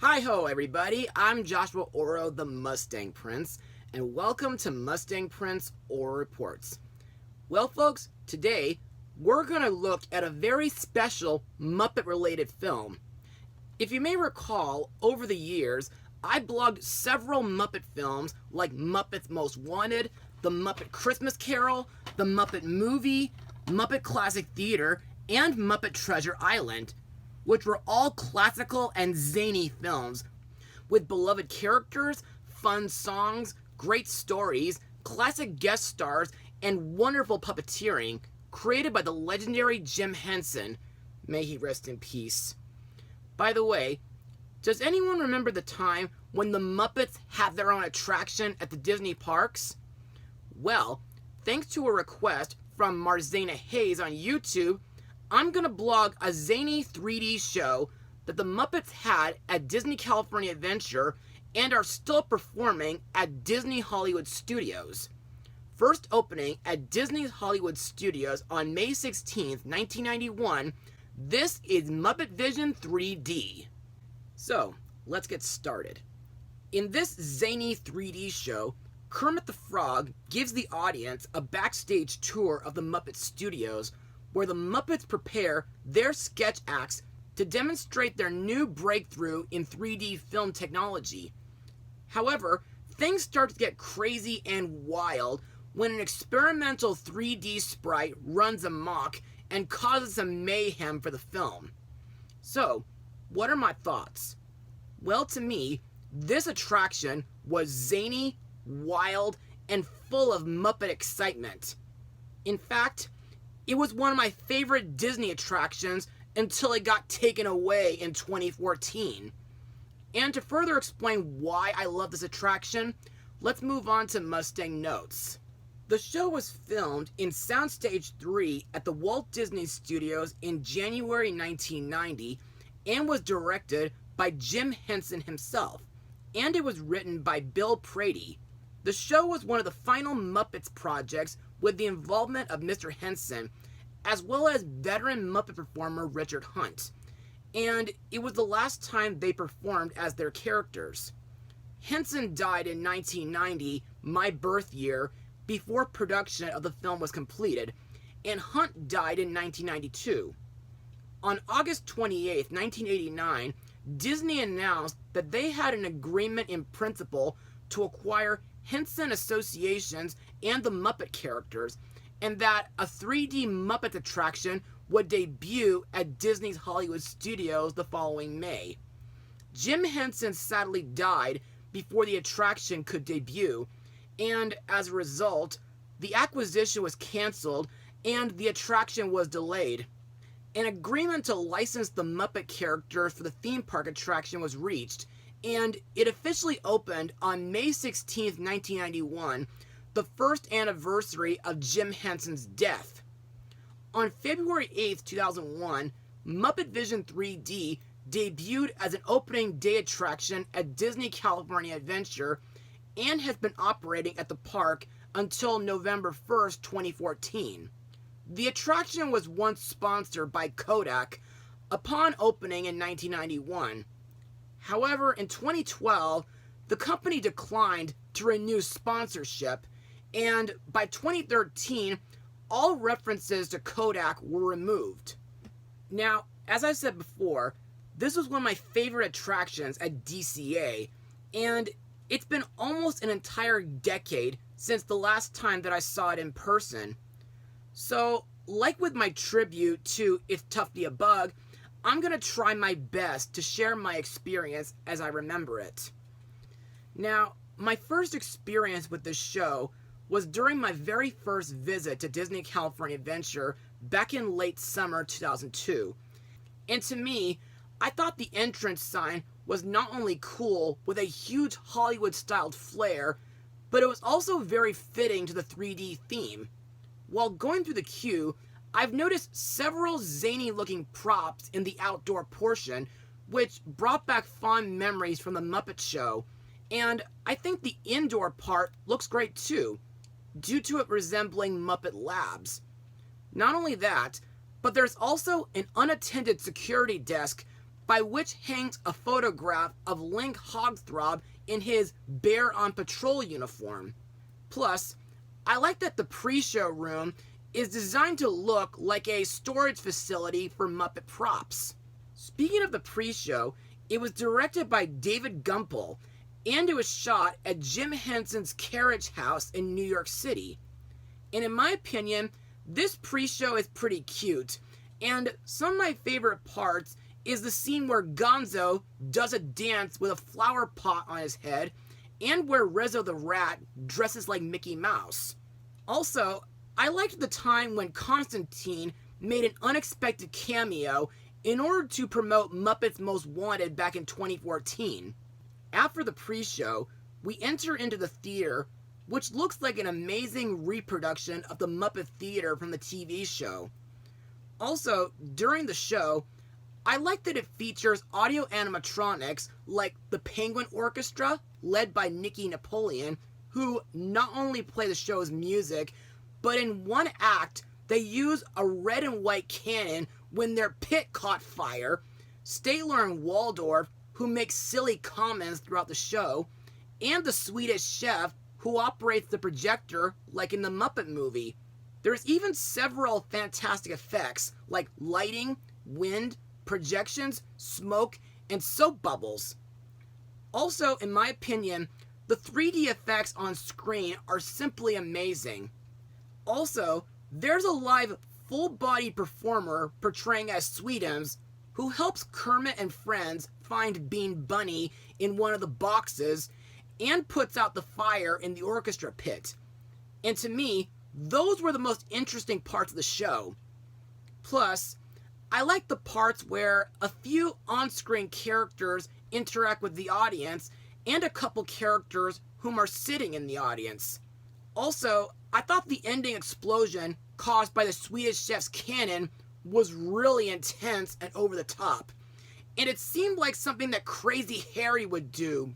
Hi-ho, everybody. I'm Joshua Orro, the Mustang Prince, and welcome to Mustang Prince Orro Reports. Well, folks, today we're going to look at a very special Muppet-related film. If you may recall, over the years, I blogged several Muppet films like Muppets Most Wanted, The Muppet Christmas Carol, The Muppet Movie, Muppet Classic Theater, and Muppet Treasure Island, which were all classical and zany films with beloved characters, fun songs, great stories, classic guest stars, and wonderful puppeteering created by the legendary Jim Henson. May he rest in peace. By the way, does anyone remember the time when the Muppets had their own attraction at the Disney parks? Well, thanks to a request from Marzana Hayes on YouTube, I'm going to blog a zany 3D show that the Muppets had at Disney California Adventure and are still performing at Disney Hollywood Studios. First opening at Disney's Hollywood Studios on May 16, 1991, this is Muppet Vision 3D. So, let's get started. In this zany 3D show, Kermit the Frog gives the audience a backstage tour of the Muppet Studios where the Muppets prepare their sketch acts to demonstrate their new breakthrough in 3D film technology. However, things start to get crazy and wild when an experimental 3D sprite runs amok and causes some mayhem for the film. So, what are my thoughts? Well, to me, this attraction was zany, wild, and full of Muppet excitement. In fact, it was one of my favorite Disney attractions until it got taken away in 2014. And to further explain why I love this attraction, let's move on to Mustang Notes. The show was filmed in Soundstage 3 at the Walt Disney Studios in January 1990 and was directed by Jim Henson himself, and it was written by Bill Prady. The show was one of the final Muppets projects with the involvement of Mr. Henson, as well as veteran Muppet performer Richard Hunt, and it was the last time they performed as their characters. Henson died in 1990, my birth year, before production of the film was completed, and Hunt died in 1992. On August 28, 1989, Disney announced that they had an agreement in principle to acquire Henson Associations and the Muppet characters, and that a 3D Muppet attraction would debut at Disney's Hollywood Studios the following May. Jim Henson sadly died before the attraction could debut, and as a result, the acquisition was canceled and the attraction was delayed. An agreement to license the Muppet characters for the theme park attraction was reached, and it officially opened on May 16, 1991, the first anniversary of Jim Henson's death. On February 8, 2001, Muppet Vision 3D debuted as an opening day attraction at Disney California Adventure and has been operating at the park until November 1, 2014. The attraction was once sponsored by Kodak upon opening in 1991. However, in 2012, the company declined to renew sponsorship, and by 2013, all references to Kodak were removed. Now, as I said before, this was one of my favorite attractions at DCA, and it's been almost an entire decade since the last time that I saw it in person. So, like with my tribute to It's Tough to Be a Bug, I'm going to try my best to share my experience as I remember it. Now, my first experience with this show was during my very first visit to Disney California Adventure back in late summer 2002. And to me, I thought the entrance sign was not only cool with a huge Hollywood-styled flair, but it was also very fitting to the 3D theme. While going through the queue, I've noticed several zany-looking props in the outdoor portion, which brought back fond memories from the Muppet Show, and I think the indoor part looks great too, due to it resembling Muppet Labs. Not only that, but there's also an unattended security desk by which hangs a photograph of Link Hogthrob in his Bear on Patrol uniform. Plus, I like that the pre-show room is designed to look like a storage facility for Muppet props. Speaking of the pre-show, it was directed by David Gumpel, and it was shot at Jim Henson's Carriage House in New York City. And in my opinion, this pre-show is pretty cute, and some of my favorite parts is the scene where Gonzo does a dance with a flower pot on his head, and where Rizzo the Rat dresses like Mickey Mouse. Also, I liked the time when Constantine made an unexpected cameo in order to promote Muppets Most Wanted back in 2014. After the pre-show, we enter into the theater, which looks like an amazing reproduction of the Muppet Theater from the TV show. Also, during the show, I like that it features audio animatronics like the Penguin Orchestra, led by Nicky Napoleon, who not only play the show's music, but in one act, they use a red and white cannon when their pit caught fire, Statler and Waldorf, who make silly comments throughout the show, and the Swedish chef, who operates the projector like in the Muppet movie. There's even several fantastic effects like lighting, wind, projections, smoke, and soap bubbles. Also, in my opinion, the 3D effects on screen are simply amazing. Also, there's a live full-body performer portraying as Sweetums who helps Kermit and friends find Bean Bunny in one of the boxes and puts out the fire in the orchestra pit. And to me, those were the most interesting parts of the show. Plus, I like the parts where a few on-screen characters interact with the audience and a couple characters whom are sitting in the audience. Also, I thought the ending explosion caused by the Swedish chef's cannon was really intense and over the top. And it seemed like something that Crazy Harry would do.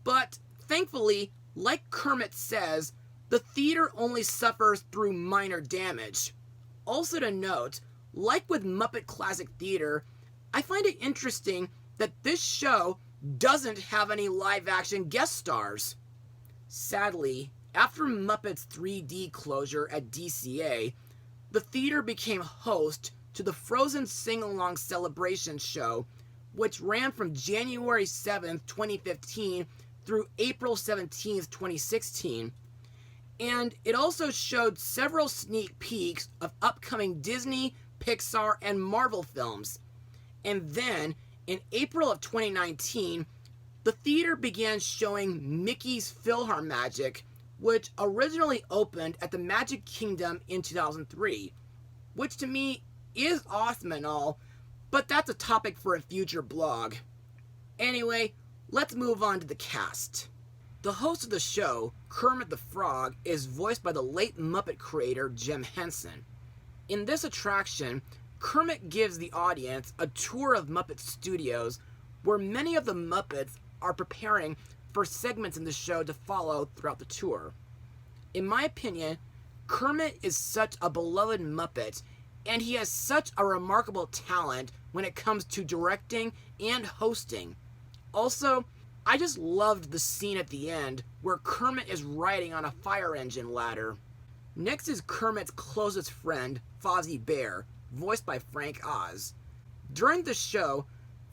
But thankfully, like Kermit says, the theater only suffers through minor damage. Also to note, like with Muppet Classic Theater, I find it interesting that this show doesn't have any live-action guest stars. Sadly, after Muppets 3D closure at DCA, the theater became host to the Frozen Sing-Along Celebration show, which ran from January 7th, 2015 through April 17th, 2016. And it also showed several sneak peeks of upcoming Disney, Pixar, and Marvel films. And then, in April of 2019, the theater began showing Mickey's PhilharMagic, which originally opened at the Magic Kingdom in 2003, which to me is awesome and all, but that's a topic for a future blog. Anyway, let's move on to the cast. The host of the show, Kermit the Frog, is voiced by the late Muppet creator Jim Henson. In this attraction, Kermit gives the audience a tour of Muppet Studios, where many of the Muppets are preparing for segments in the show to follow throughout the tour. In my opinion, Kermit is such a beloved Muppet, and he has such a remarkable talent when it comes to directing and hosting. Also, I just loved the scene at the end where Kermit is riding on a fire engine ladder. Next is Kermit's closest friend, Fozzie Bear, voiced by Frank Oz. During the show,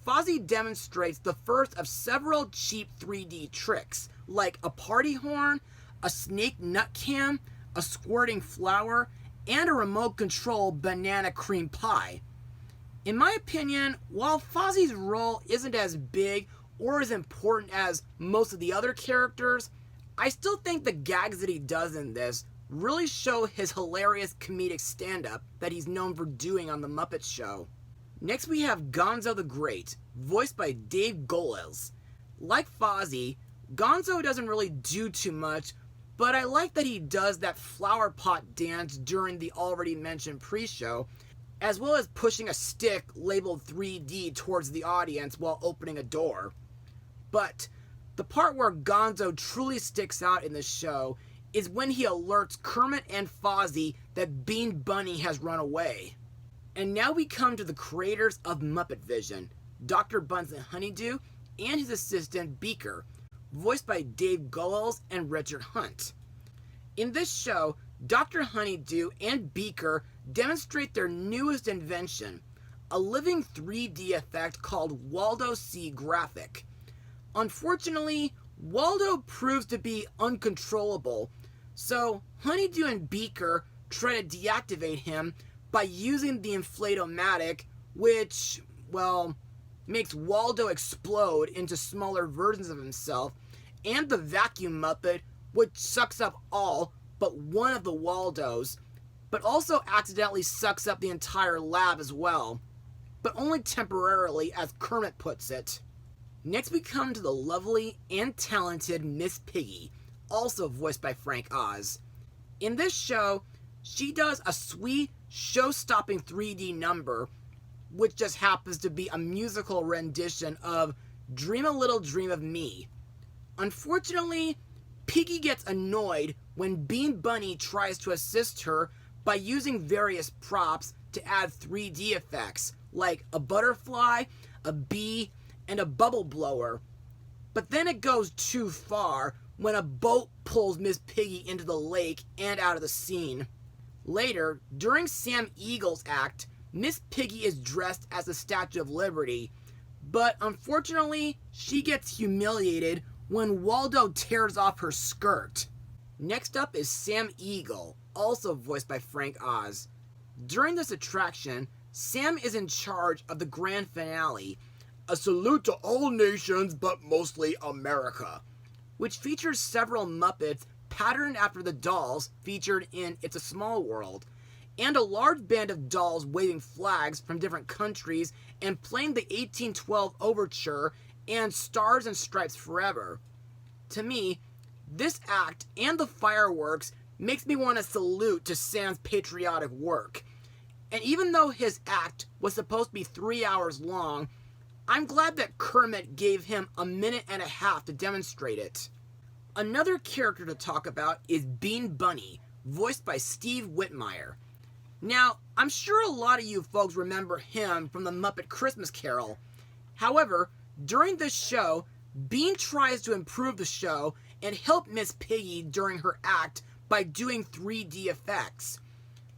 Fozzie demonstrates the first of several cheap 3D tricks, like a party horn, a snake nut can, a squirting flower, and a remote control banana cream pie. In my opinion, while Fozzie's role isn't as big or as important as most of the other characters, I still think the gags that he does in this really show his hilarious comedic stand-up that he's known for doing on The Muppet Show. Next we have Gonzo the Great, voiced by Dave Goelz. Like Fozzie, Gonzo doesn't really do too much, but I like that he does that flower pot dance during the already mentioned pre-show, as well as pushing a stick labeled 3D towards the audience while opening a door. But the part where Gonzo truly sticks out in the show is when he alerts Kermit and Fozzie that Bean Bunny has run away. And now we come to the creators of Muppet Vision, Dr. Bunsen Honeydew and his assistant Beaker, voiced by Dave Goelz and Richard Hunt. In this show, Dr. Honeydew and Beaker demonstrate their newest invention, a living 3D effect called Waldo C Graphic. Unfortunately, Waldo proves to be uncontrollable, so Honeydew and Beaker try to deactivate him by using the Inflatomatic, which, well, makes Waldo explode into smaller versions of himself, and the Vacuum Muppet, which sucks up all but one of the Waldos, but also accidentally sucks up the entire lab as well, but only temporarily, as Kermit puts it. Next we come to the lovely and talented Miss Piggy, also voiced by Frank Oz. In this show, she does a sweet, show-stopping 3D number, which just happens to be a musical rendition of Dream a Little Dream of Me. Unfortunately, Piggy gets annoyed when Bean Bunny tries to assist her by using various props to add 3D effects, like a butterfly, a bee, and a bubble blower. But then it goes too far when a boat pulls Miss Piggy into the lake and out of the scene. Later, during Sam Eagle's act, Miss Piggy is dressed as the Statue of Liberty, but unfortunately, she gets humiliated when Waldo tears off her skirt. Next up is Sam Eagle, also voiced by Frank Oz. During this attraction, Sam is in charge of the grand finale, a salute to all nations but mostly America, which features several Muppets patterned after the dolls featured in It's a Small World, and a large band of dolls waving flags from different countries and playing the 1812 Overture and Stars and Stripes Forever. To me, this act and the fireworks makes me want to salute to Sam's patriotic work. And even though his act was supposed to be 3 hours long, I'm glad that Kermit gave him a minute and a half to demonstrate it. Another character to talk about is Bean Bunny, voiced by Steve Whitmire. Now, I'm sure a lot of you folks remember him from the Muppet Christmas Carol. However, during this show, Bean tries to improve the show and help Miss Piggy during her act by doing 3D effects.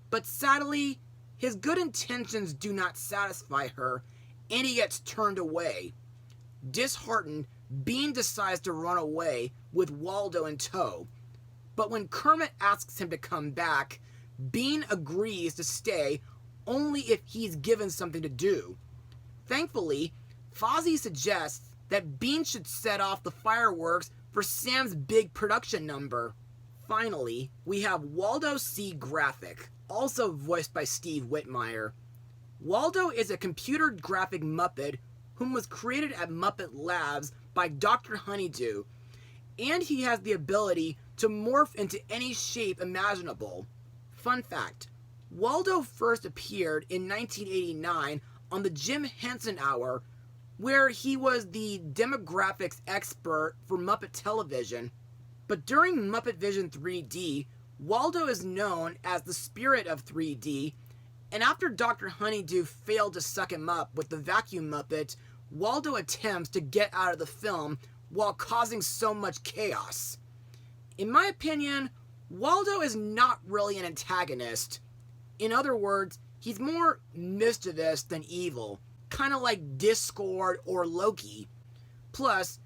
But sadly, his good intentions do not satisfy her, and he gets turned away. Disheartened, Bean decides to run away with Waldo in tow. But when Kermit asks him to come back, Bean agrees to stay only if he's given something to do. Thankfully, Fozzie suggests that Bean should set off the fireworks for Sam's big production number. Finally, we have Waldo C. Graphic, also voiced by Steve Whitmire. Waldo is a computer graphic Muppet whom was created at Muppet Labs by Dr. Honeydew, and he has the ability to morph into any shape imaginable. Fun fact, Waldo first appeared in 1989 on the Jim Henson Hour, where he was the demographics expert for Muppet Television. But during Muppet Vision 3D, Waldo is known as the spirit of 3D, and after Dr. Honeydew failed to suck him up with the Vacuum Muppet, Waldo attempts to get out of the film while causing so much chaos. In my opinion, Waldo is not really an antagonist. In other words, he's more mischievous than evil, kind of like Discord or Loki. Plus,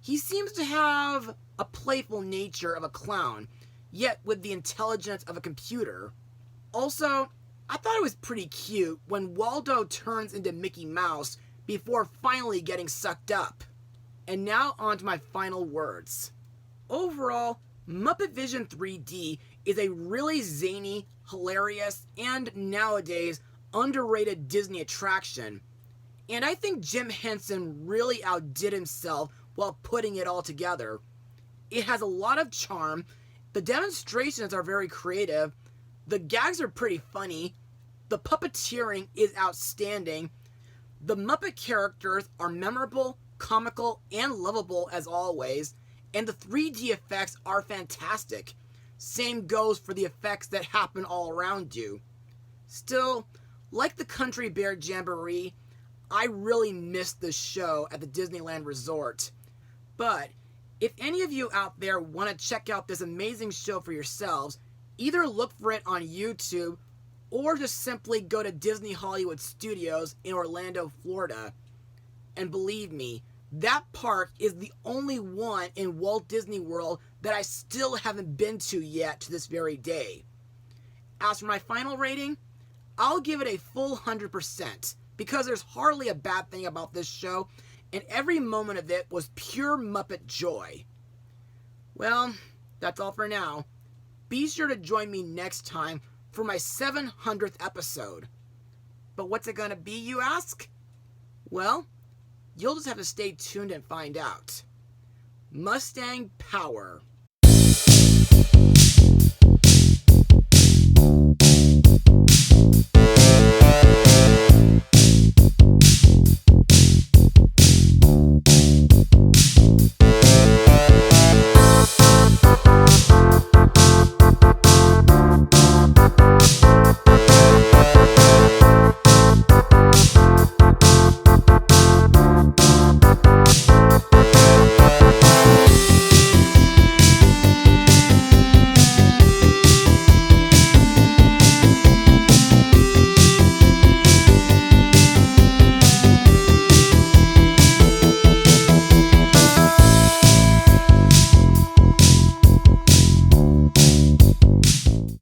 he seems to have a playful nature of a clown, yet with the intelligence of a computer. Also, I thought it was pretty cute when Waldo turns into Mickey Mouse before finally getting sucked up. And now on to my final words. Overall, Muppet Vision 3D is a really zany, hilarious, and nowadays underrated Disney attraction. And I think Jim Henson really outdid himself while putting it all together. It has a lot of charm, the demonstrations are very creative, the gags are pretty funny, the puppeteering is outstanding, the Muppet characters are memorable, comical, and lovable as always, and the 3D effects are fantastic. Same goes for the effects that happen all around you. Still, like the Country Bear Jamboree, I really missed this show at the Disneyland Resort. But if any of you out there want to check out this amazing show for yourselves, either look for it on YouTube or just simply go to Disney Hollywood Studios in Orlando, Florida. And believe me, that park is the only one in Walt Disney World that I still haven't been to yet to this very day. As for my final rating, I'll give it a full 100% because there's hardly a bad thing about this show, and every moment of it was pure Muppet joy. Well, that's all for now. Be sure to join me next time for my 700th episode. But what's it gonna be, you ask? Well, you'll just have to stay tuned and find out. Mustang Power.